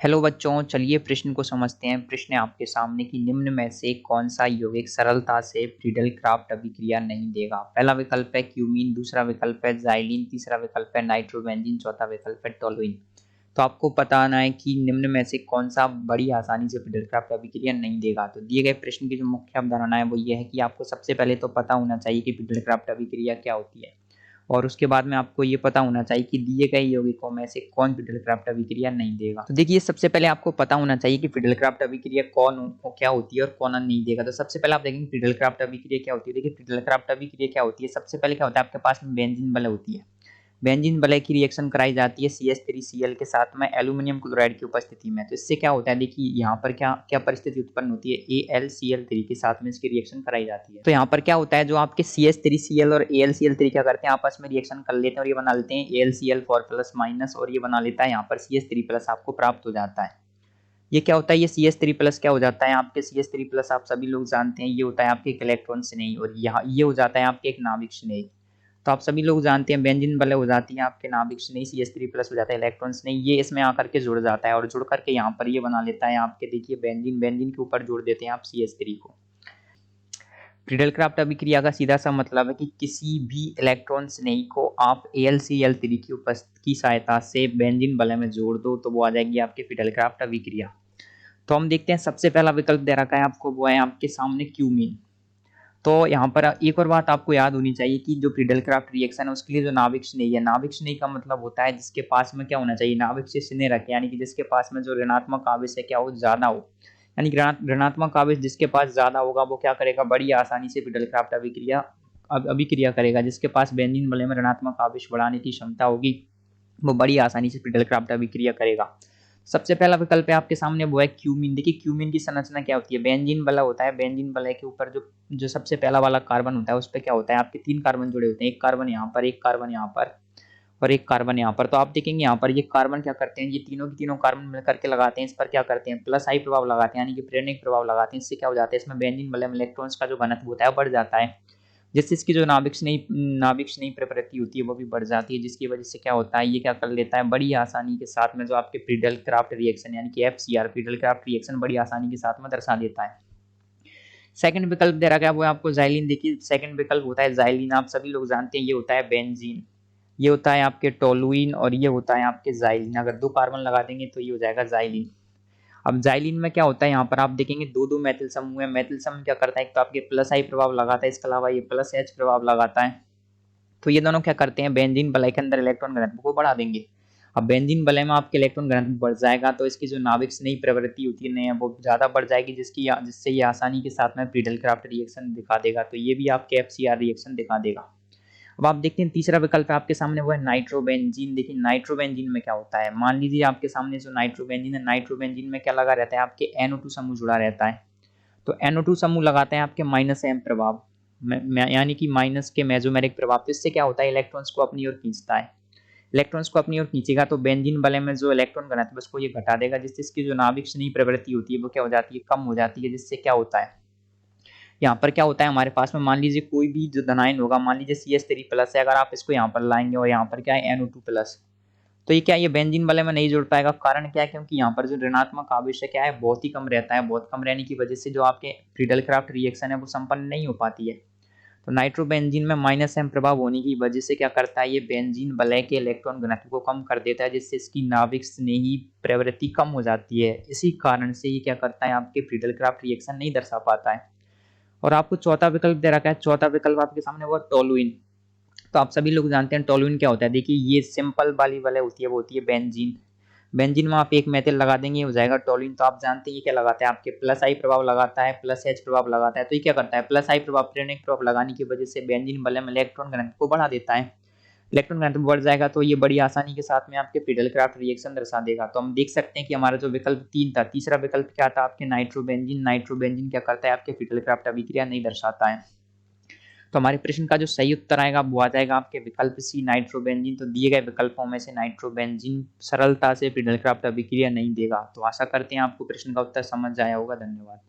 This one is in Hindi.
हेलो बच्चों, चलिए प्रश्न को समझते हैं। प्रश्न है आपके सामने कि निम्न में से कौन सा यौगिक सरलता से फ्रीडल क्राफ्ट अभिक्रिया नहीं देगा। पहला विकल्प है क्यूमीन, दूसरा विकल्प है जाइलिन, तीसरा विकल्प है नाइट्रोबेंजीन, चौथा विकल्प है टोलुइन। तो आपको बताना है कि निम्न में से कौन सा बड़ी आसानी से फ्रीडल क्राफ्ट अभिक्रिया नहीं देगा। तो दिए गए प्रश्न की जो मुख्य अवधारणा है वो ये है कि आपको सबसे पहले तो पता होना चाहिए कि फ्रीडल क्राफ्ट अभिक्रिया क्या होती है, और उसके बाद में आपको ये पता होना चाहिए कि दिए गए यौगिकों में से कौन फिडलक्राफ्ट अभिक्रिया नहीं देगा। तो देखिए, सबसे पहले आपको पता होना चाहिए कि फिडलक्राफ्ट अभिक्रिया क्या होती है और कौन नहीं देगा। तो सबसे पहले आप देखेंगे फिडलक्राफ्ट अभिक्रिया क्या होती है। देखिए, फिडलक्राफ्ट अभिक्रिया क्या होती है, सबसे पहले क्या होता है, आपके पास में बेंजीन बल होती है। बेंजीन वलय की रिएक्शन कराई जाती है CH3Cl के साथ में एल्यूमिनियम क्लोराइड की उपस्थिति में। तो इससे क्या होता है, देखिए यहाँ पर क्या क्या परिस्थिति उत्पन्न होती है, AlCl3 के साथ में इसकी रिएक्शन कराई जाती है। तो यहाँ पर क्या होता है, जो आपके CH3Cl और AlCl3 क्या करते हैं, आपस में रिएक्शन कर लेते हैं और ये बना लेते हैं AlCl4+ और ये बना लेता है यहाँ पर CH3+ आपको प्राप्त हो जाता है। ये क्या होता है, ये CH3+ क्या हो जाता है, आपके CH3+ आप सभी लोग जानते हैं ये होता है आपके इलेक्ट्रॉन स्नेही, और यहाँ ये हो जाता है आपके एक नाभिक स्नेही। तो आप सभी लोग जानते हैं बेंजीन वलय हो जाती है आपके नाभिक स्नेही, CH3+ हो जाता है इलेक्ट्रॉन स्नेही, ये इसमें आकर के जुड़ जाता है और जुड़ करके यहाँ पर ये बना लेता है आपके, देखिए बेंजीन, बेंजीन के ऊपर जोड़ देते हैं आप CH3 को। फ्रीडल क्राफ्ट अभिक्रिया का सीधा सा मतलब है कि किसी भी इलेक्ट्रॉन स्नेही को आप AlCl3 की उपस्थिति की सहायता से बेंजीन वलय में जोड़ दो तो वो आ जाएगी आपकी फ्रीडल क्राफ्ट अभिक्रिया। तो हम देखते हैं, सबसे पहला विकल्प दे रखा है आपको, वो है आपके सामने क्यूमीन। तो यहाँ पर एक और बात आपको याद होनी चाहिए कि जो फ्रीडल क्राफ्ट रिएक्शन है उसके लिए जो नाभिक स्नेही है, नाभिक स्नेही का मतलब होता है जिसके पास में क्या होना चाहिए, नाभिक से स्नेह रखे, यानी कि जिसके पास में जो ऋणात्मक आवेश है क्या हो, ज्यादा हो। यानी कि ऋणात्मक आवेश जिसके पास ज्यादा होगा वो क्या करेगा, बड़ी आसानी से फ्रीडल क्राफ्ट अभिक्रिया करेगा। जिसके पास बेंजीन वलय में ऋणात्मक आवेश बढ़ाने की क्षमता होगी वो बड़ी आसानी से फ्रीडल क्राफ्ट अभिक्रिया करेगा। सबसे पहला विकल्प है आपके सामने वो है क्यूमीन। देखिए, क्यूमीन की संरचना क्या होती है, बेंजीन वलय होता है, बेंजीन वलय के ऊपर जो जो सबसे पहला वाला कार्बन होता है उस पर क्या होता है, आपके 3 कार्बन जुड़े होते हैं, एक कार्बन यहाँ पर, एक कार्बन यहाँ पर और एक कार्बन यहाँ पर। तो आप देखेंगे यहाँ पर ये कार्बन क्या करते हैं, ये तीनों की तीनों कार्बन मिलकर के लगाते हैं, इस पर क्या करते हैं, प्लस आई प्रभाव लगाते हैं, यानी कि प्रेरणिक प्रभाव लगाते हैं। इससे क्या हो जाता है, इसमें बेंजीन वलय में इलेक्ट्रॉन्स का जो घनत्व होता है बढ़ जाता है, जिससे इसकी जो नाभिक स्नेही प्रवृत्ति होती है वो भी बढ़ जाती है, जिसकी वजह से क्या होता है, ये क्या कर लेता है, बड़ी आसानी के साथ में जो आपके फ्रीडल क्राफ्ट रिएक्शन यानी कि FCR फ्रीडल क्राफ्ट रिएक्शन बड़ी आसानी के साथ में दर्शा देता है। सेकंड विकल्प दे रखा है वो है आपको जाइलिन। देखिए, सेकंड विकल्प होता है जाइलिन, आप सभी लोग जानते हैं ये होता है बेंजीन, ये होता है आपके टोलुइन और ये होता है आपके जाइलिन। अगर 2 कार्बन लगा देंगे तो ये हो जाएगा जाइलिन। अब जाइलिन में क्या होता है, यहाँ पर आप देखेंगे दो दो मैथिल समूह है। मैथिल समूह क्या करता है, एक तो आपके प्लस आई प्रभाव लगाता है, इसके अलावा ये प्लस H प्रभाव लगाता है। तो ये दोनों क्या करते हैं, बेंजीन वलय के अंदर इलेक्ट्रॉन घनत्व को बढ़ा देंगे। अब बेंजीन वलय में आपके इलेक्ट्रॉन घनत्व बढ़ जाएगा तो इसकी जो नाभिक स्नेही प्रवृत्ति होती है वो ज्यादा बढ़ जाएगी, जिससे ये आसानी के साथ में फ्रीडल क्राफ्ट रिएक्शन दिखा देगा। तो ये भी आपके FCR रिएक्शन दिखा देगा। अब आप देखते हैं तीसरा विकल्प है आपके सामने वो है नाइट्रोबेंजीन। देखिए, नाइट्रोबेंजीन में क्या होता है, मान लीजिए आपके सामने जो नाइट्रोबेंजीन है, नाइट्रोबेंजीन में क्या लगा रहता है, आपके NO2 समूह जुड़ा रहता है। तो NO2 समूह लगाते हैं आपके -M प्रभाव, यानी कि माइनस के मेसोमेरिक प्रभाव। तो इससे क्या होता है, इलेक्ट्रॉन्स को अपनी ओर खींचता है। इलेक्ट्रॉन्स को अपनी ओर खींचेगा तो बेंजीन वलय में जो इलेक्ट्रॉन घनत्व है उसको ये घटा देगा, जिससे इसकी जो नाभिक स्नेही प्रवृत्ति होती है वो क्या हो जाती है, कम हो जाती है। जिससे क्या होता है, यहाँ पर क्या होता है, हमारे पास में मान लीजिए कोई भी जो धनायन होगा, मान लीजिए CH3+ है, अगर आप इसको यहाँ पर लाएंगे और यहाँ पर क्या है NO2+, तो ये क्या, ये बेंजीन वलय में नहीं जुड़ पाएगा। कारण क्या है, क्योंकि यहाँ पर जो ऋणात्मक आवेश है क्या है, बहुत ही कम रहता है। बहुत कम रहने की वजह से जो आपके फ्रीडल क्राफ्ट रिएक्शन है वो संपन्न नहीं हो पाती है। तो नाइट्रोबेंजीन में -M प्रभाव होने की वजह से क्या करता है, ये बेंजीन वलय के इलेक्ट्रॉन घनत्व को कम कर देता है, जिससे इसकी नाभिक स्नेही प्रवृत्ति कम हो जाती है। इसी कारण से ये क्या करता है, आपके फ्रीडल क्राफ्ट रिएक्शन नहीं दर्शा पाता है। और आपको चौथा विकल्प दे रखा है, चौथा विकल्प आपके सामने वो टोलुइन। तो आप सभी लोग जानते हैं टोलुइन क्या होता है। देखिए, ये सिंपल वाली वलय होती है, वो होती है बेंजीन। बेंजीन में आप एक मेथिल लगा देंगे हो जाएगा टोलुइन। तो आप जानते हैं ये क्या लगाता है, आपके प्लस आई प्रभाव लगाता है, प्लस H प्रभाव लगाता है। तो ये क्या करता है, प्लस आई प्रभाव प्रेरणिक प्रभाव लगाने की वजह से बेंजीन वलय में इलेक्ट्रॉन घनत्व को बढ़ा देता है। इलेक्ट्रॉन घनत्व बढ़ जाएगा तो ये बड़ी आसानी के साथ में आपके फ्रीडल क्राफ्ट रिएक्शन दर्शा देगा। तो हम देख सकते हैं कि हमारा जो विकल्प 3 था, तीसरा विकल्प क्या था आपके नाइट्रोबेंजीन। नाइट्रोबेंजीन क्या करता है, आपके फ्रीडल क्राफ्ट अभिक्रिया नहीं दर्शाता है। तो हमारे प्रश्न का जो सही उत्तर आएगा वो आ जाएगा आपके विकल्प C नाइट्रोबेंजीन। तो दिए गए विकल्पों में से नाइट्रोबेंजीन सरलता से फ्रीडल क्राफ्ट अभिक्रिया नहीं देगा। तो आशा करते हैं आपको प्रश्न का उत्तर समझ आया होगा। धन्यवाद।